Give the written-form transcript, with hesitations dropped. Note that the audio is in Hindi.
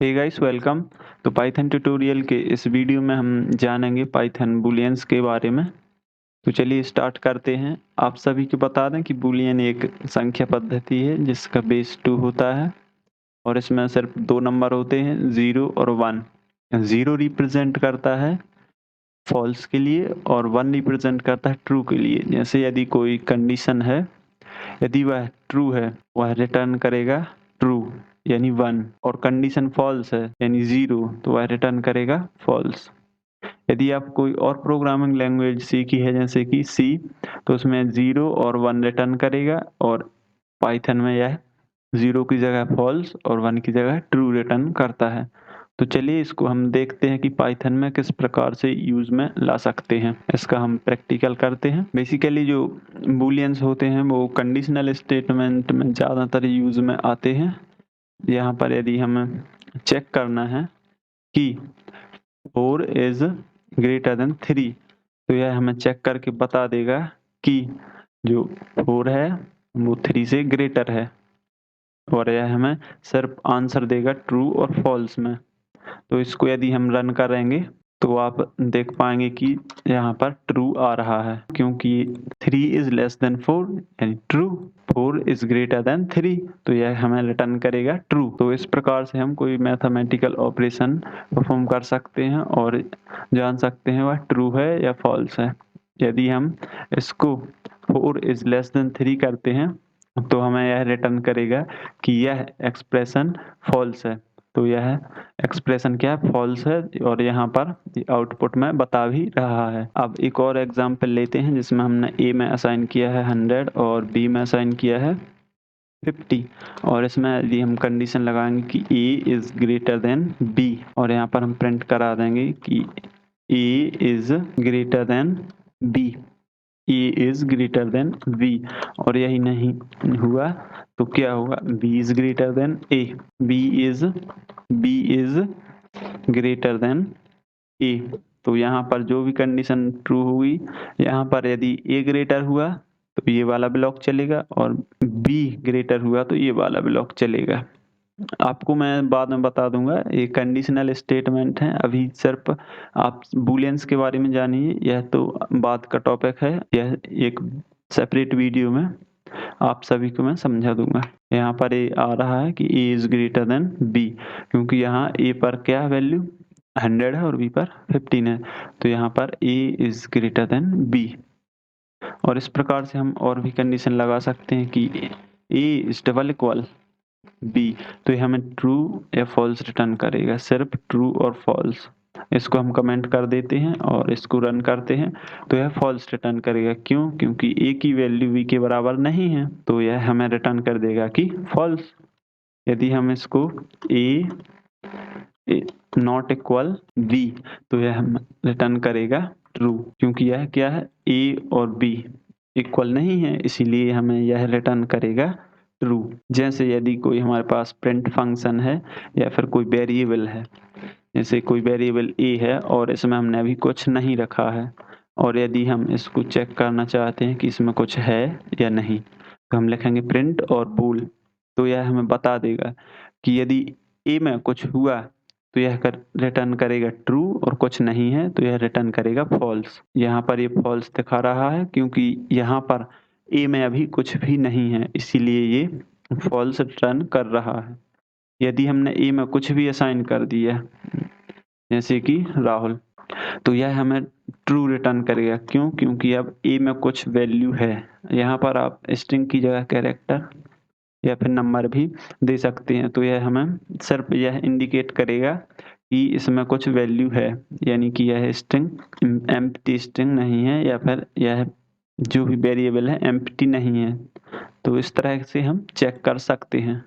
हे गाइस वेलकम। तो पाइथन ट्यूटोरियल के इस वीडियो में हम जानेंगे पाइथन बूलियंस के बारे में। तो चलिए स्टार्ट करते हैं। आप सभी को बता दें कि बूलियन एक संख्या पद्धति है जिसका बेस 2 होता है और इसमें सिर्फ 2 नंबर होते हैं 0 और 1। 0 रिप्रेजेंट करता है फॉल्स के लिए और 1 रिप्रेजेंट करता है ट्रू के लिए। जैसे यदि कोई कंडीशन है, यदि वह ट्रू है वह रिटर्न करेगा ट्रू यानी 1, और कंडीशन फॉल्स है यानी 0 तो वह रिटर्न करेगा फॉल्स। यदि आप कोई और प्रोग्रामिंग लैंग्वेज सीखी है जैसे कि सी, तो उसमें 0 और 1 रिटर्न करेगा, और पाइथन में यह 0 की जगह फॉल्स और 1 की जगह ट्रू रिटर्न करता है। तो चलिए इसको हम देखते हैं कि पाइथन में किस प्रकार से यूज़ में ला सकते हैं। इसका हम प्रैक्टिकल करते हैं। बेसिकली जो बूलियंस होते हैं वो कंडीशनल स्टेटमेंट में ज़्यादातर यूज़ में आते हैं। यहाँ पर यदि हमें चेक करना है कि 4 इज़ ग्रेटर देन 3, तो यह हमें चेक करके बता देगा कि जो 4 है वो 3 से ग्रेटर है, और यह हमें सिर्फ आंसर देगा ट्रू और फॉल्स में। तो इसको यदि हम रन करेंगे तो आप देख पाएंगे कि यहाँ पर ट्रू आ रहा है, क्योंकि 3 इज़ लेस देन 4 यानी ट्रू। 4 इज़ ग्रेटर देन 3 तो यह हमें रिटर्न करेगा ट्रू। तो इस प्रकार से हम कोई मैथमेटिकल ऑपरेशन परफॉर्म कर सकते हैं और जान सकते हैं वह ट्रू है या फॉल्स है। यदि हम इसको 4 इज़ लेस देन 3 करते हैं तो हमें यह रिटर्न करेगा कि यह एक्सप्रेशन फॉल्स है। तो यह एक्सप्रेशन क्या है? फॉल्स है, और यहाँ पर आउटपुट में बता भी रहा है। अब एक और एग्जांपल लेते हैं जिसमें हमने ए में असाइन किया है 100 और बी में असाइन किया है 50, और इसमें यदि हम कंडीशन लगाएंगे कि A is greater than B, और यहाँ पर हम प्रिंट करा देंगे कि A is greater than B, A is greater than B, और यही नहीं हुआ तो क्या होगा? B is greater than A, B is greater than A. तो यहाँ पर जो भी कंडीशन ट्रू हुई, यहाँ पर यदि ए ग्रेटर हुआ तो ये वाला ब्लॉक चलेगा, और बी ग्रेटर हुआ तो ये वाला ब्लॉक चलेगा। आपको मैं बाद में बता दूंगा, ये कंडीशनल स्टेटमेंट है। अभी सिर्फ आप बूलियंस के बारे में जानिए, यह तो बात का टॉपिक है। यह एक सेपरेट वीडियो में आप सभी को मैं समझा दूंगा। यहाँ पर ये आ रहा है कि A is greater than B, क्योंकि यहाँ ए पर क्या वैल्यू 100 है और बी पर 15 है, तो यहाँ पर A is greater than B. और इस प्रकार से हम और भी कंडीशन लगा सकते हैं कि A is double equal B, तो ये हमें ट्रू या फॉल्स रिटर्न करेगा, सिर्फ ट्रू और फॉल्स। इसको हम कमेंट कर देते हैं और इसको रन करते हैं तो यह फॉल्स रिटर्न करेगा। क्यों? क्योंकि ए की वैल्यू बी के बराबर नहीं है, तो यह हमें रिटर्न कर देगा कि फॉल्स। यदि हम इसको ए नॉट इक्वल बी, तो यह हम रिटर्न करेगा ट्रू, क्योंकि यह क्या है? ए और बी इक्वल नहीं है, इसीलिए हमें यह रिटर्न करेगा ट्रू। जैसे यदि कोई हमारे पास प्रिंट फंक्शन है या फिर कोई वेरिएबल है, जैसे कोई वेरिएबल ए है और इसमें हमने अभी कुछ नहीं रखा है, और यदि हम इसको चेक करना चाहते हैं कि इसमें कुछ है या नहीं, तो हम लिखेंगे प्रिंट और बूल। तो यह हमें बता देगा कि यदि ए में कुछ हुआ तो यह रिटर्न करेगा ट्रू, और कुछ नहीं है तो यह रिटर्न करेगा फॉल्स। यहाँ पर ये फॉल्स दिखा रहा है क्योंकि यहाँ पर ए में अभी कुछ भी नहीं है, इसीलिए ये फॉल्स रिटर्न कर रहा है। यदि हमने ए में कुछ भी असाइन कर दिया जैसे कि राहुल, तो यह हमें ट्रू रिटर्न करेगा। क्यों? क्योंकि अब ए में कुछ वैल्यू है। यहाँ पर आप स्ट्रिंग की जगह कैरेक्टर या फिर नंबर भी दे सकते हैं, तो यह हमें सिर्फ यह इंडिकेट करेगा कि इसमें कुछ वैल्यू है, यानी कि यह स्ट्रिंग एम्प्टी स्ट्रिंग नहीं है, या फिर यह जो भी वेरिएबल है एम्प्टी नहीं है। तो इस तरह से हम चेक कर सकते हैं।